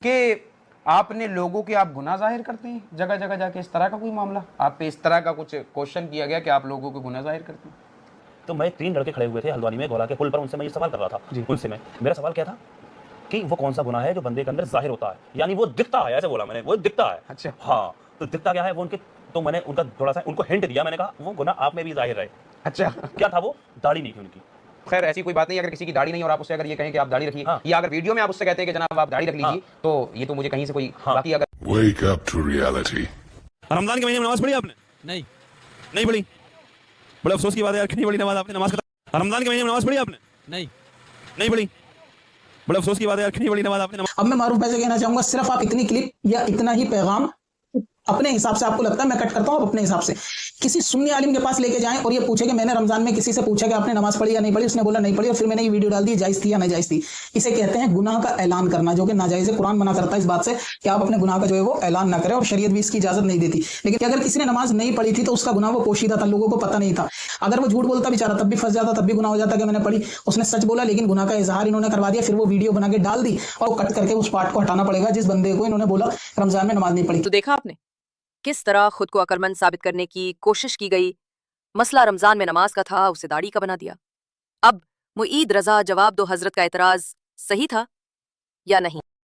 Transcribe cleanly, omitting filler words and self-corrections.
कि आपने लोगों के आप गुनाह ज़ाहिर करते हैं जगह जगह जाके, इस तरह का कोई मामला आप पे इस तरह का कुछ क्वेश्चन किया गया कि आप लोगों के गुनाह ज़ाहिर करते हैं? तो मैं 3 लड़के खड़े हुए थे हल्द्वानी में गौला के पुल पर, उनसे मैं ये सवाल कर रहा था। उनसे मेरा सवाल क्या था कि वो कौन सा गुनाह है जो बंदे के अंदर ज़ाहिर होता है, यानी वो दिखता है, ऐसे बोला मैंने, वो दिखता है। अच्छा। हाँ, तो दिखता क्या है वो उनके, तो मैंने उनका थोड़ा-सा उनको हिंट दिया, मैंने कहा वो गुनाह आप में भी ज़ाहिर है। अच्छा। क्या था वो? दाढ़ी नहीं थी उनकी। खैर ऐसी कोई बात नहीं, अगर किसी की दाढ़ी नहीं और आप उससे अगर ये कहें कि आप दाढ़ी रखिए, हाँ। या अगर वीडियो में आप उससे कहते हैं कि जनाब आप दाढ़ी रख लीजिए, तो ये तो मुझे कहीं से कोई बाकी अगर Wake up to reality. Ramzan के महीने में नमाज़ पढ़ी आपने? नहीं पढ़ी। बड़े अफ़सोस की बात है यार, कितनी बड़ी नमाज़ आपने नमाज़ का, रमज़ान के महीने में नमाज़ पढ़ी आपने? नहीं पढ़ी। बड़े अफ़सोस की बात है यार, कितनी बड़ी नमाज़ आपने अब मैं मारूफ भाई से कहना चाहूंगा, सिर्फ आप इतनी क्लिप या इतना ही पैगाम अपने हिसाब से, आपको लगता है मैं कट करता हूं, अपने हिसाब से किसी सुन्नी आलिम के पास लेके जाएं और ये पूछे कि मैंने रमजान में किसी से पूछा कि आपने नमाज पढ़ी या नहीं पढ़ी, उसने बोला नहीं पढ़ी, और फिर मैंने ये वीडियो डाल दी, जायज थी या नाजायज थी। इसे कहते हैं गुनाह का ऐलान करना, जो कि नाजायज है। कुरान मना करता है इस बात से कि आप अपने गुनाह का जो है वो ऐलान ना करें, और शरीयत भी इसकी इजाजत नहीं देती। लेकिन अगर किसी ने नमाज नहीं पढ़ी थी तो उसका गुनाह वो पोशीदा था, लोगों को पता नहीं था। अगर वो झूठ बोलता बेचारा तब भी फंस जाता, तब भी गुनाह हो जाता कि मैंने पढ़ी। उसने सच बोला लेकिन गुनाह का इजहार इन्होंने करवा दिया, फिर वो वीडियो बना के डाल दी, और वो कट करके उस पार्ट को हटाना पड़ेगा जिस बंदे को इन्होंने बोला रमजान में नमाज नहीं पढ़ी। तो देखा आपने किस तरह खुद को अक्लमंद साबित करने की कोशिश की गई। मसला रमजान में नमाज का था, उसे दाढ़ी का बना दिया। अब मुईद रजा जवाब दो, हजरत का एतराज सही था या नहीं?